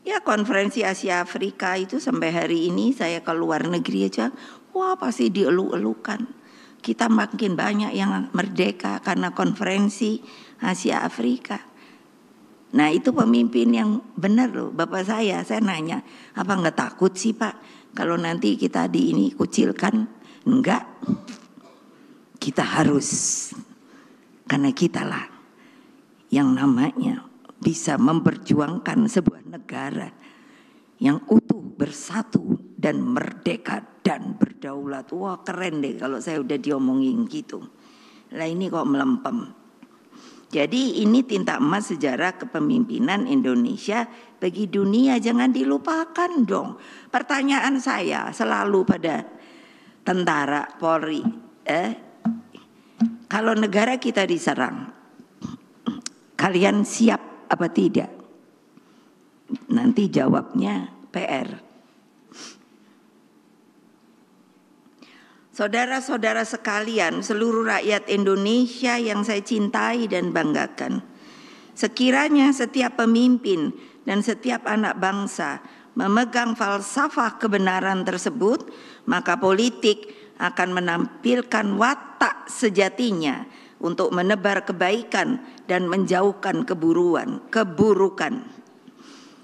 Ya konferensi Asia Afrika itu sampai hari ini saya ke luar negeri aja, wah pasti dielu-elukan. Kita makin banyak yang merdeka karena konferensi Asia Afrika. Nah itu pemimpin yang benar loh. Bapak saya nanya, apa nggak takut sih Pak kalau nanti kita di ini kucilkan? Enggak, kita harus, karena kitalah yang namanya bisa memperjuangkan sebuah negara yang utuh, bersatu, dan merdeka, dan berdaulat. Wah keren deh kalau saya udah diomongin gitu. Lah ini kok melempem. Jadi ini tinta emas sejarah kepemimpinan Indonesia bagi dunia, jangan dilupakan dong. Pertanyaan saya selalu pada tentara, Polri, kalau negara kita diserang, kalian siap apa tidak? Nanti jawabnya PR. Saudara-saudara sekalian, seluruh rakyat Indonesia yang saya cintai dan banggakan, sekiranya setiap pemimpin dan setiap anak bangsa memegang falsafah kebenaran tersebut, maka politik akan menampilkan watak sejatinya untuk menebar kebaikan dan menjauhkan keburukan.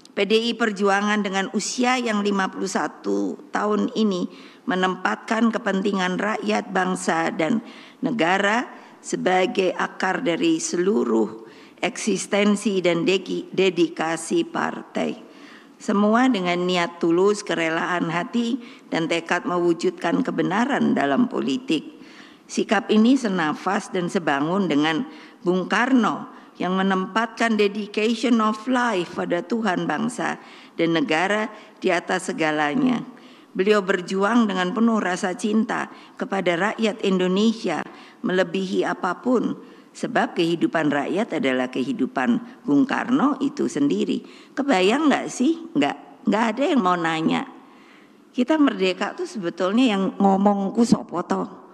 PDI Perjuangan dengan usia yang 51 tahun ini menempatkan kepentingan rakyat, bangsa, dan negara sebagai akar dari seluruh eksistensi dan dedikasi partai. Semua dengan niat tulus, kerelaan hati, dan tekad mewujudkan kebenaran dalam politik. Sikap ini senafas dan sebangun dengan Bung Karno yang menempatkan dedication of life pada Tuhan, bangsa, dan negara di atas segalanya. Beliau berjuang dengan penuh rasa cinta kepada rakyat Indonesia melebihi apapun, sebab kehidupan rakyat adalah kehidupan Bung Karno itu sendiri. Kebayang nggak sih? Nggak ada yang mau nanya. Kita merdeka tuh sebetulnya yang ngomongku sopoto.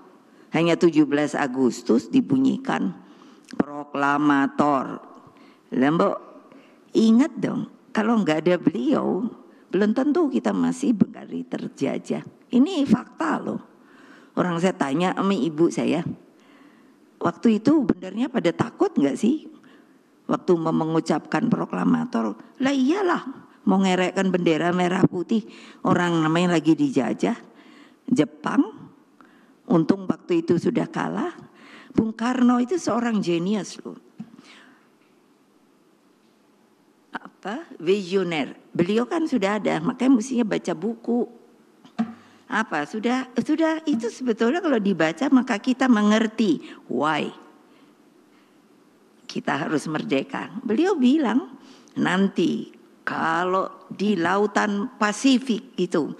Hanya 17 Agustus dibunyikan proklamator. Lembok, ingat dong, kalau nggak ada beliau, belum tentu kita masih berdiri terjajah. Ini fakta loh. Orang saya tanya sama ibu saya, waktu itu benernya pada takut nggak sih? Waktu mengucapkan proklamator, lah iyalah, mau ngerekkan bendera merah putih, orang namanya lagi dijajah, Jepang. Untung waktu itu sudah kalah. Bung Karno itu seorang jenius loh. Visioner. Beliau kan sudah ada, makanya mestinya baca buku. Sudah itu sebetulnya kalau dibaca maka kita mengerti why kita harus merdeka. Beliau bilang nanti kalau di lautan Pasifik itu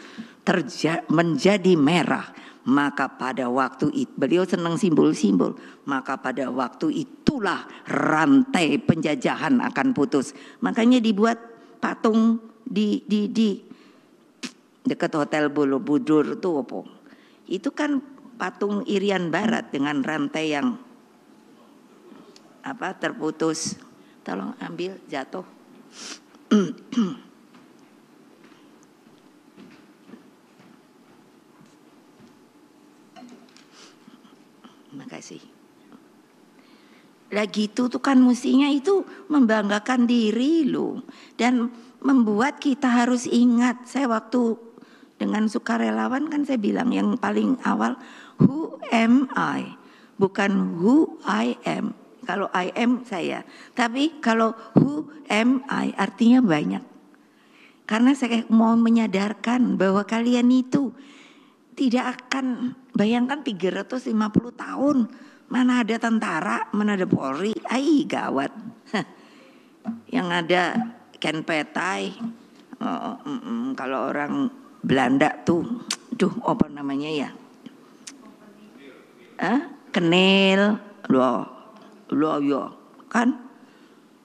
menjadi merah, maka pada waktu itu, beliau senang simbol-simbol, maka pada waktu itulah rantai penjajahan akan putus. Makanya dibuat patung di dekat Hotel Borobudur tuh apa? Itu kan patung Irian Barat dengan rantai yang terputus. Tolong ambil, jatuh. Makasih. Lah gitu tuh kan mestinya itu membanggakan diri loh. Dan membuat kita harus ingat. Saya waktu dengan sukarelawan kan saya bilang yang paling awal, who am I? Bukan who I am. Kalau I am saya. Tapi kalau who am I artinya banyak. Karena saya mau menyadarkan bahwa kalian itu tidak akan, bayangkan 350 tahun, mana ada tentara, mana ada Polri, gawat. Yang ada Ken Petai, kalau orang Belanda tuh, apa namanya ya? Kenil, loh kan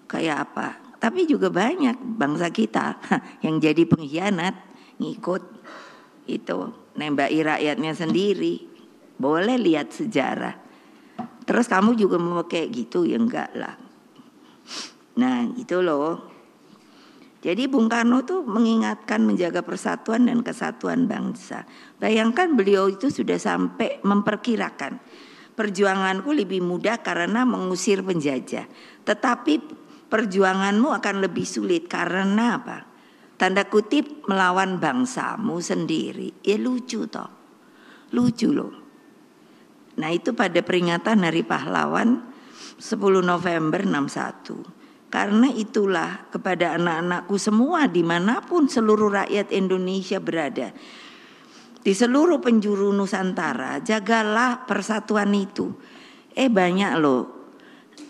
kayak apa? Tapi juga banyak bangsa kita yang jadi pengkhianat, ngikut itu. Nembaki rakyatnya sendiri. Boleh lihat sejarah. Terus kamu juga mau kayak gitu? Ya enggak lah. Nah itu loh. Jadi Bung Karno tuh mengingatkan menjaga persatuan dan kesatuan bangsa. Bayangkan beliau itu sudah sampai memperkirakan perjuanganku lebih mudah karena mengusir penjajah. Tetapi perjuanganmu akan lebih sulit karena apa? Tanda kutip melawan bangsamu sendiri. Ya lucu toh. Lucu loh. Nah itu pada peringatan Hari Pahlawan 10 November 61. Karena itulah kepada anak-anakku semua dimanapun seluruh rakyat Indonesia berada. Di seluruh penjuru Nusantara jagalah persatuan itu. Banyak loh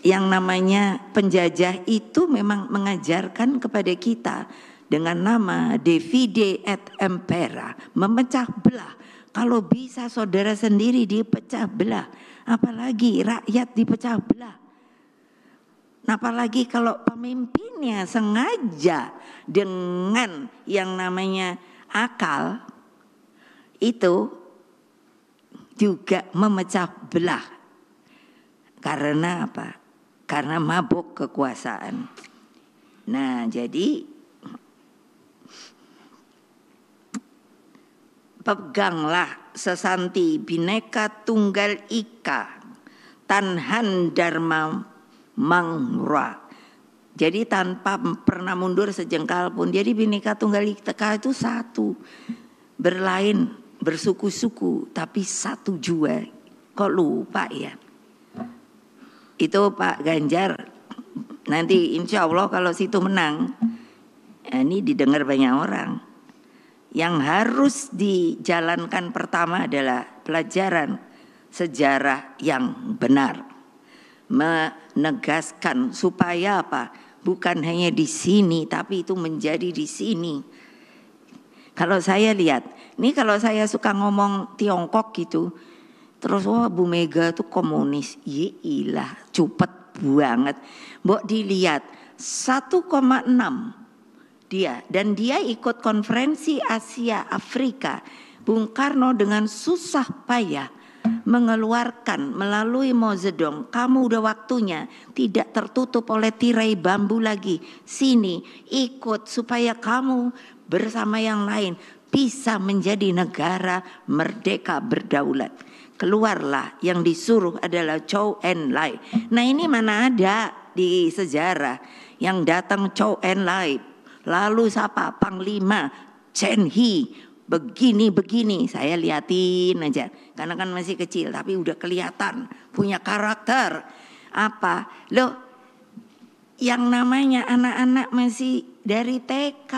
yang namanya penjajah itu memang mengajarkan kepada kita dengan nama divide et impera, memecah belah. Kalau bisa saudara sendiri dipecah belah, apalagi rakyat dipecah belah. Apalagi kalau pemimpinnya sengaja dengan yang namanya akal, itu juga memecah belah. Karena apa? Karena mabuk kekuasaan. Nah, jadi peganglah sesanti Bhinneka Tunggal Ika, Tanhan Dharma Mangra. Jadi tanpa pernah mundur sejengkal pun. Jadi Bhinneka Tunggal Ika itu satu, berlain, bersuku-suku, tapi satu jua. Kok lupa ya? Itu Pak Ganjar. Nanti insya Allah kalau situ menang, ini didengar banyak orang. Yang harus dijalankan pertama adalah pelajaran sejarah yang benar. Menegaskan supaya apa? Bukan hanya di sini, tapi itu menjadi di sini. Kalau saya lihat, ini kalau saya suka ngomong Tiongkok gitu, terus wah Bu Mega tuh komunis, iyalah, cupet banget. Mbok dilihat 1,6 dia, dan dia ikut konferensi Asia Afrika. Bung Karno dengan susah payah mengeluarkan melalui Mao Zedong, kamu udah waktunya tidak tertutup oleh tirai bambu lagi. Sini ikut supaya kamu bersama yang lain bisa menjadi negara merdeka berdaulat. Keluarlah, yang disuruh adalah Zhou Enlai. Nah ini mana ada di sejarah yang datang Zhou Enlai, lalu siapa? Panglima Chen He. Begini, saya liatin aja. Karena kan masih kecil, tapi udah kelihatan punya karakter. Apa? Loh, yang namanya anak-anak masih dari TK.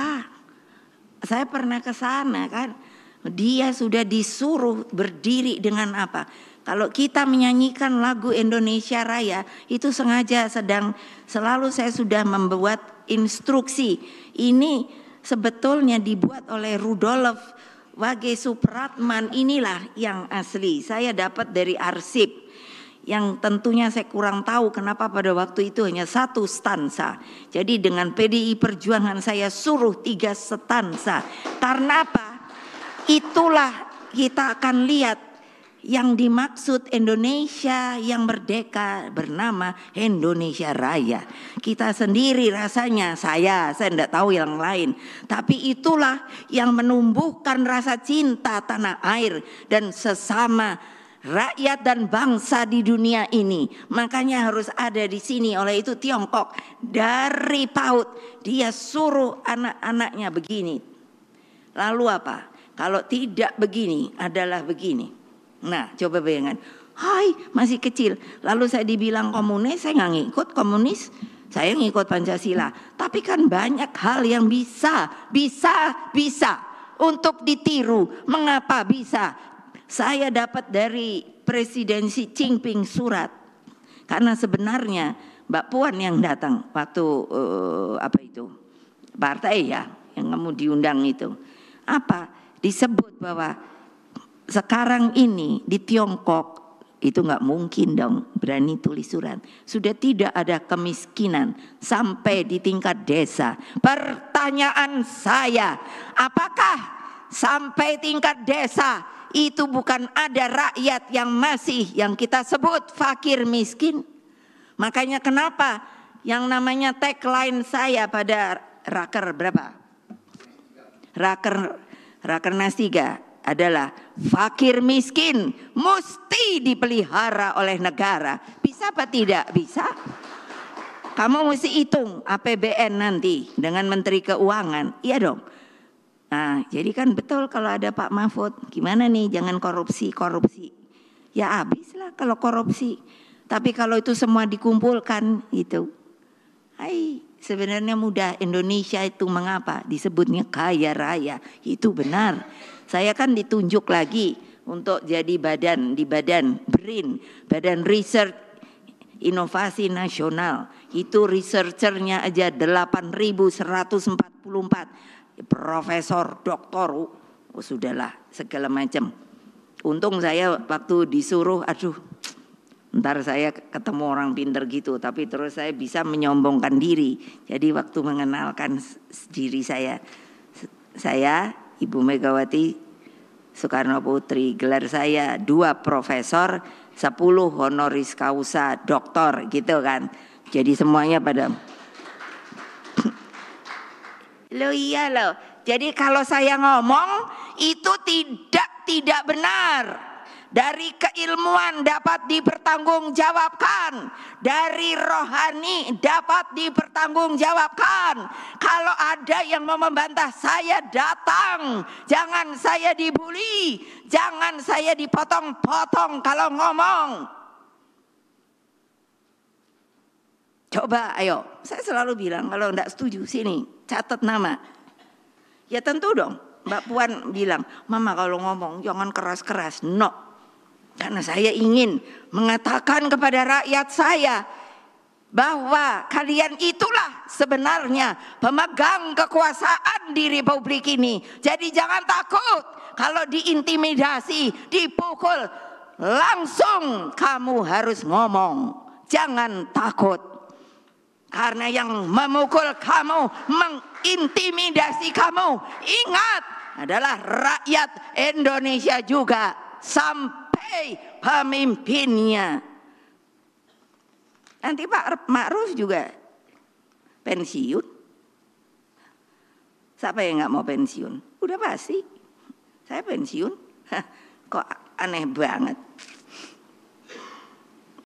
Saya pernah ke sana kan. Dia sudah disuruh berdiri dengan apa? Kalau kita menyanyikan lagu Indonesia Raya, itu sengaja selalu saya sudah membuat instruksi. Ini sebetulnya dibuat oleh Rudolf Wage Supratman, inilah yang asli. Saya dapat dari arsip yang tentunya saya kurang tahu kenapa pada waktu itu hanya satu stansa. Jadi dengan PDI Perjuangan saya suruh 3 stansa. Karena apa? Itulah kita akan lihat yang dimaksud Indonesia yang merdeka bernama Indonesia Raya. Kita sendiri rasanya, saya tidak tahu yang lain. Tapi itulah yang menumbuhkan rasa cinta tanah air dan sesama rakyat dan bangsa di dunia ini. Makanya harus ada di sini. Oleh itu Tiongkok dari PAUD dia suruh anak-anaknya begini. Lalu apa? Kalau tidak begini adalah begini. Nah coba bayangkan, hai masih kecil, lalu saya dibilang komunis, saya nggak ngikut komunis, saya ngikut Pancasila. Tapi kan banyak hal yang bisa untuk ditiru. Mengapa bisa? Saya dapat dari Presiden Xi Jinping surat, karena sebenarnya Mbak Puan yang datang waktu partai ya, yang kamu diundang itu, disebut bahwa sekarang ini di Tiongkok itu nggak mungkin dong berani tulis surat. Sudah tidak ada kemiskinan sampai di tingkat desa. Pertanyaan saya, apakah sampai tingkat desa itu bukan ada rakyat yang masih yang kita sebut fakir miskin? Makanya kenapa yang namanya tagline saya pada raker berapa? Rakernas 3 adalah fakir miskin mesti dipelihara oleh negara. Bisa apa tidak? Bisa. Kamu mesti hitung APBN nanti dengan Menteri Keuangan. Iya dong. Nah, jadi kan betul kalau ada Pak Mahfud. Gimana nih, jangan korupsi. Ya habislah kalau korupsi. Tapi kalau itu semua dikumpulkan itu. Sebenarnya mudah. Indonesia itu mengapa disebutnya kaya raya? Itu benar. Saya kan ditunjuk lagi untuk jadi di badan BRIN, Badan Riset Inovasi Nasional. Itu researchernya aja 8.144. Profesor, doktor, sudahlah segala macam. Untung saya waktu disuruh, ntar saya ketemu orang pinter gitu, tapi terus saya bisa menyombongkan diri. Jadi waktu mengenalkan diri saya Ibu Megawati Soekarno Putri, gelar saya 2 profesor, 10 honoris causa doktor gitu kan. Jadi semuanya pada iya loh. Jadi kalau saya ngomong itu tidak benar. Dari keilmuan dapat dipertanggungjawabkan, dari rohani dapat dipertanggungjawabkan. Kalau ada yang mau membantah saya, datang. Jangan saya dibully, jangan saya dipotong-potong kalau ngomong. Coba ayo, saya selalu bilang kalau enggak setuju sini catat nama. Ya tentu dong, Mbak Puan bilang, Mama kalau ngomong jangan keras-keras. No. Karena saya ingin mengatakan kepada rakyat saya bahwa kalian itulah sebenarnya pemegang kekuasaan di Republik ini. Jadi jangan takut kalau diintimidasi, dipukul, langsung kamu harus ngomong. Jangan takut. Karena yang memukul kamu, mengintimidasi kamu, ingat adalah rakyat Indonesia juga. Sampai pemimpinnya. Nanti Pak Ma'ruf juga pensiun. Siapa yang nggak mau pensiun? Udah pasti. Saya pensiun. Kok aneh banget.